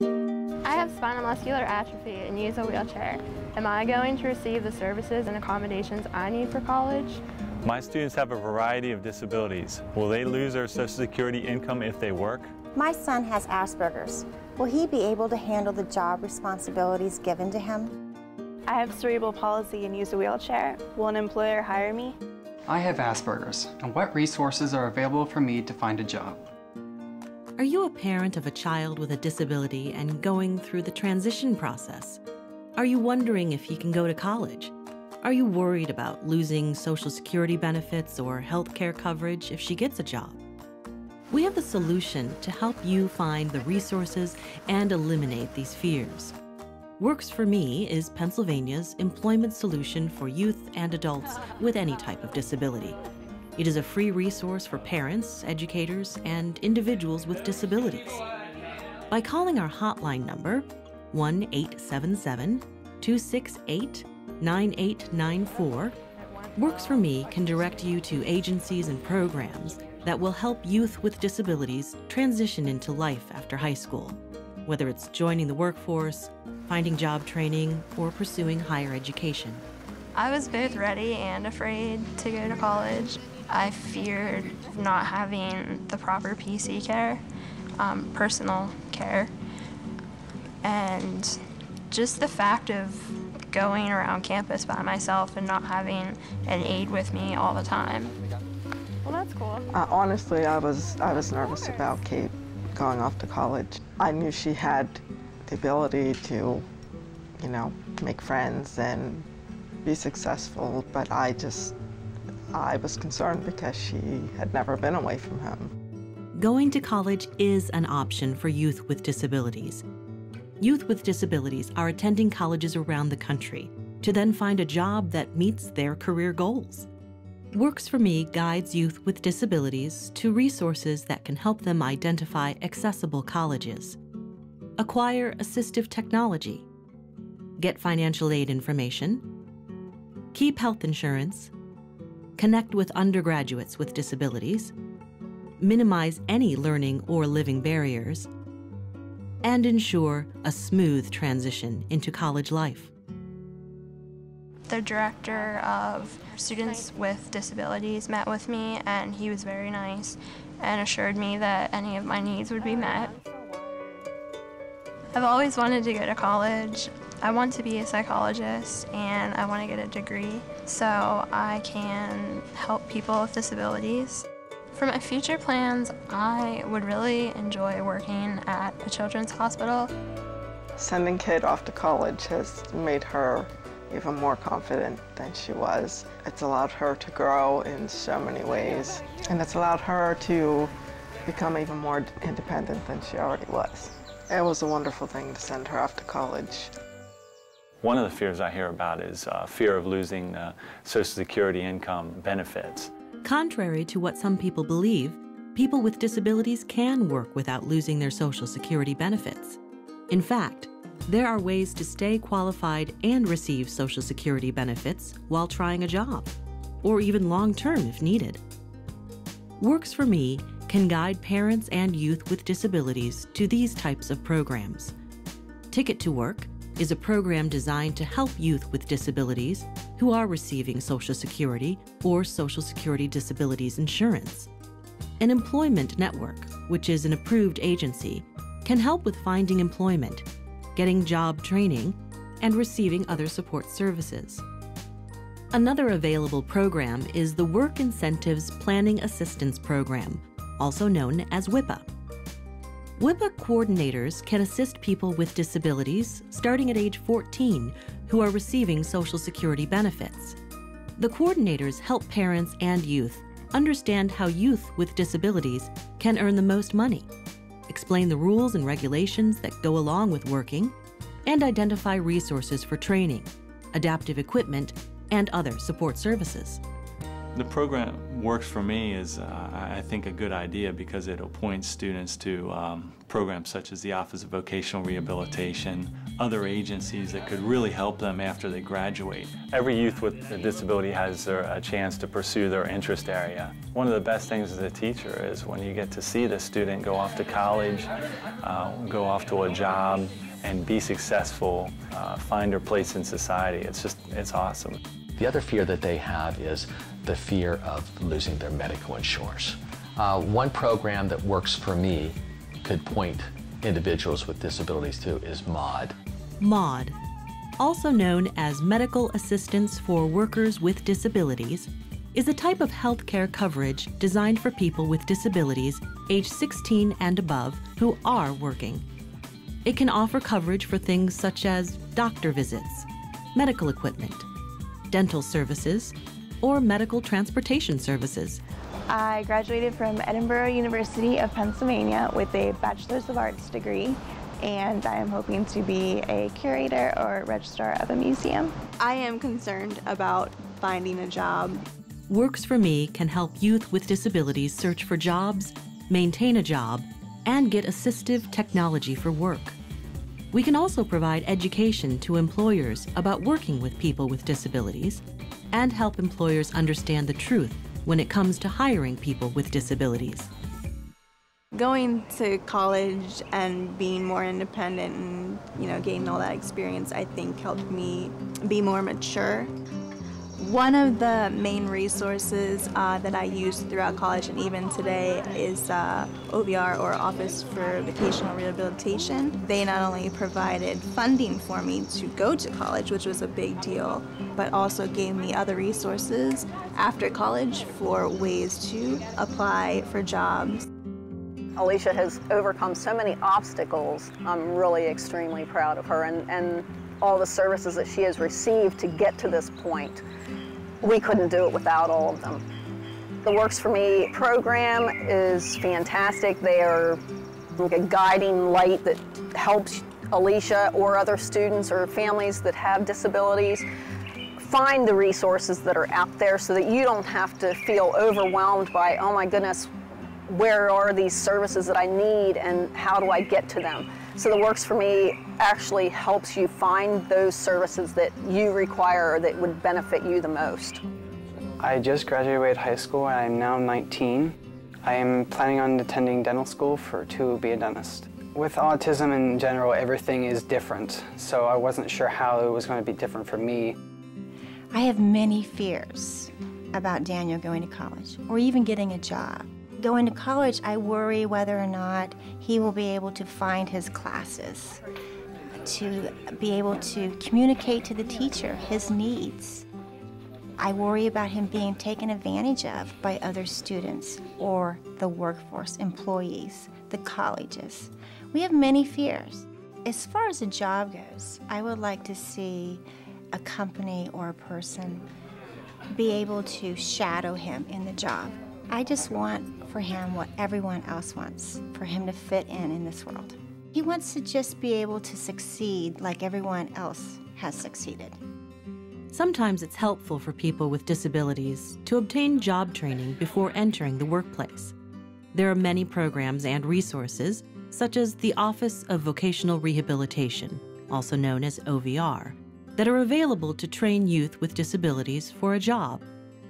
I have spinal muscular atrophy and use a wheelchair. Am I going to receive the services and accommodations I need for college? My students have a variety of disabilities. Will they lose their Social Security income if they work? My son has Asperger's. Will he be able to handle the job responsibilities given to him? I have cerebral palsy and use a wheelchair. Will an employer hire me? I have Asperger's, and what resources are available for me to find a job? Are you a parent of a child with a disability and going through the transition process? Are you wondering if he can go to college? Are you worried about losing Social Security benefits or health care coverage if she gets a job? We have the solution to help you find the resources and eliminate these fears. Works for Me is Pennsylvania's employment solution for youth and adults with any type of disability. It is a free resource for parents, educators, and individuals with disabilities. By calling our hotline number, 1-877-268-9894, Works for Me can direct you to agencies and programs that will help youth with disabilities transition into life after high school, whether it's joining the workforce, finding job training, or pursuing higher education. I was both ready and afraid to go to college. I feared not having the proper PC care, personal care, and just the fact of going around campus by myself and not having an aide with me all the time. Well, that's cool. Honestly, I was nervous about Kate going off to college. I knew she had the ability to, make friends and be successful, but I was concerned because she had never been away from home. Going to college is an option for youth with disabilities. Youth with disabilities are attending colleges around the country to then find a job that meets their career goals. Works for Me guides youth with disabilities to resources that can help them identify accessible colleges, acquire assistive technology, get financial aid information, keep health insurance, connect with undergraduates with disabilities, minimize any learning or living barriers, and ensure a smooth transition into college life. The director of students with disabilities met with me, and he was very nice and assured me that any of my needs would be met. I've always wanted to go to college. I want to be a psychologist, and I want to get a degree so I can help people with disabilities. For my future plans, I would really enjoy working at a children's hospital. Sending Kate off to college has made her even more confident than she was. It's allowed her to grow in so many ways, and it's allowed her to become even more independent than she already was. It was a wonderful thing to send her off to college. One of the fears I hear about is fear of losing Social Security income benefits. Contrary to what some people believe, people with disabilities can work without losing their Social Security benefits. In fact, there are ways to stay qualified and receive Social Security benefits while trying a job, or even long-term if needed. Works for Me can guide parents and youth with disabilities to these types of programs. Ticket to Work is a program designed to help youth with disabilities who are receiving Social Security or Social Security disabilities insurance. An employment network, which is an approved agency, can help with finding employment, getting job training, and receiving other support services. Another available program is the Work Incentives Planning Assistance Program, also known as WIPA. WIPA coordinators can assist people with disabilities starting at age 14 who are receiving Social Security benefits. The coordinators help parents and youth understand how youth with disabilities can earn the most money, explain the rules and regulations that go along with working, and identify resources for training, adaptive equipment, and other support services. The program Works for Me is, I think, a good idea because it appoints students to programs such as the Office of Vocational Rehabilitation, other agencies that could really help them after they graduate. Every youth with a disability has a chance to pursue their interest area. One of the best things as a teacher is when you get to see the student go off to college, go off to a job, and be successful, find their place in society. It's awesome. The other fear that they have is the fear of losing their medical insurance. One program that works for me could point individuals with disabilities to is MAUD. MAUD, also known as Medical Assistance for Workers with Disabilities, is a type of healthcare coverage designed for people with disabilities age 16 and above who are working. It can offer coverage for things such as doctor visits, medical equipment, dental services, or medical transportation services. I graduated from Edinburgh University of Pennsylvania with a Bachelor's of Arts degree, and I am hoping to be a curator or registrar of a museum. I am concerned about finding a job. Works for Me can help youth with disabilities search for jobs, maintain a job, and get assistive technology for work. We can also provide education to employers about working with people with disabilities and help employers understand the truth when it comes to hiring people with disabilities. Going to college and being more independent and, gaining all that experience, I think helped me be more mature. One of the main resources that I used throughout college and even today is OVR, or Office for Vocational Rehabilitation. They not only provided funding for me to go to college, which was a big deal, but also gave me other resources after college for ways to apply for jobs. Alicia has overcome so many obstacles. I'm really extremely proud of her and all the services that she has received to get to this point. We couldn't do it without all of them. The Works for Me program is fantastic. They are like a guiding light that helps Alicia or other students or families that have disabilities find the resources that are out there so that you don't have to feel overwhelmed by, oh my goodness, where are these services that I need and how do I get to them? So the Works for Me actually helps you find those services that you require or that would benefit you the most. I just graduated high school and I'm now 19. I am planning on attending dental school to be a dentist. With autism in general, everything is different, so I wasn't sure how it was going to be different for me. I have many fears about Daniel going to college or even getting a job. Going to college, I worry whether or not he will be able to find his classes, to be able to communicate to the teacher his needs. I worry about him being taken advantage of by other students or the workforce, employees, the colleges. We have many fears. As far as a job goes, I would like to see a company or a person be able to shadow him in the job. I just want for him what everyone else wants, for him to fit in this world. He wants to just be able to succeed like everyone else has succeeded. Sometimes it's helpful for people with disabilities to obtain job training before entering the workplace. There are many programs and resources, such as the Office of Vocational Rehabilitation, also known as OVR, that are available to train youth with disabilities for a job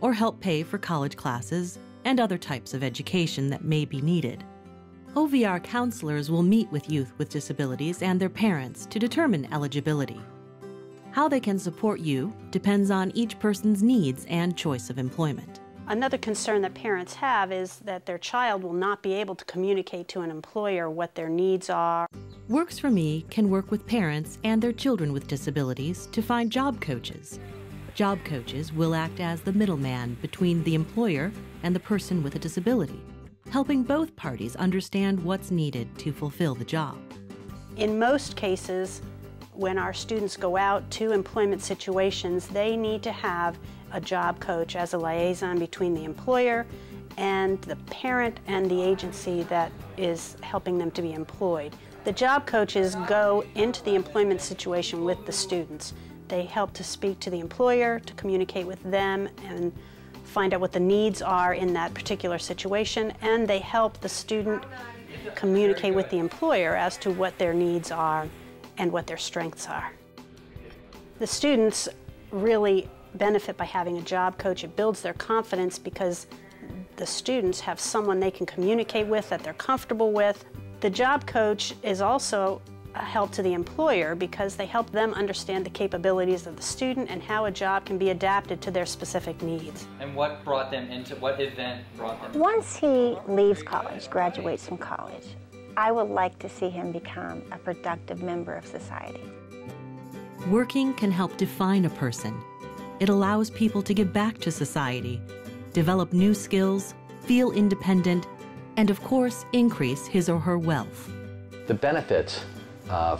or help pay for college classes and other types of education that may be needed. OVR counselors will meet with youth with disabilities and their parents to determine eligibility. How they can support you depends on each person's needs and choice of employment. Another concern that parents have is that their child will not be able to communicate to an employer what their needs are. Works for Me can work with parents and their children with disabilities to find job coaches. Job coaches will act as the middleman between the employer and the person with a disability, helping both parties understand what's needed to fulfill the job. In most cases, when our students go out to employment situations, they need to have a job coach as a liaison between the employer and the parent and the agency that is helping them to be employed. The job coaches go into the employment situation with the students. They help to speak to the employer, to communicate with them, and find out what the needs are in that particular situation, and they help the student communicate with the employer as to what their needs are and what their strengths are. The students really benefit by having a job coach. It builds their confidence because the students have someone they can communicate with that they're comfortable with. The job coach is also a help to the employer because they help them understand the capabilities of the student and how a job can be adapted to their specific needs. And what event brought them? Once he leaves college, graduates from college, I would like to see him become a productive member of society. Working can help define a person. It allows people to give back to society, develop new skills, feel independent, and of course, increase his or her wealth. The benefits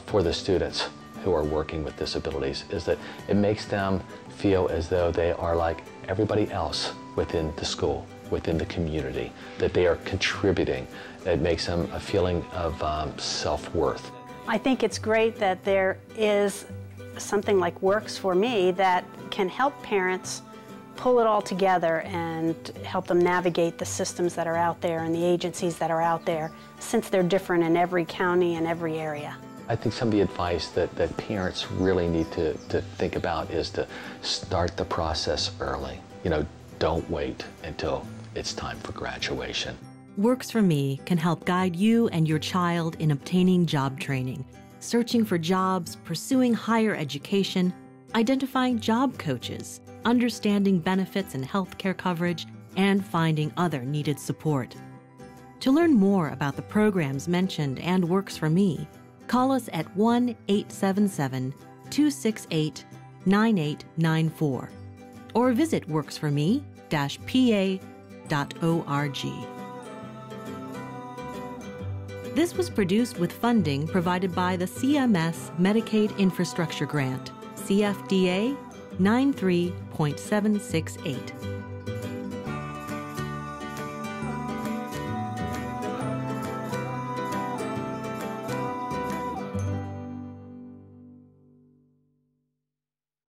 for the students who are working with disabilities is that it makes them feel as though they are like everybody else within the school, within the community, that they are contributing. It makes them a feeling of self-worth. I think it's great that there is something like Works for Me that can help parents pull it all together and help them navigate the systems that are out there and the agencies that are out there, since they're different in every county and every area. I think some of the advice that parents really need to think about is to start the process early. You know, don't wait until it's time for graduation. Works for Me can help guide you and your child in obtaining job training, searching for jobs, pursuing higher education, identifying job coaches, understanding benefits and healthcare coverage, and finding other needed support. To learn more about the programs mentioned and Works for Me, call us at 1-877-268-9894 or visit worksforme-pa.org. This was produced with funding provided by the CMS Medicaid Infrastructure Grant, CFDA 93.768.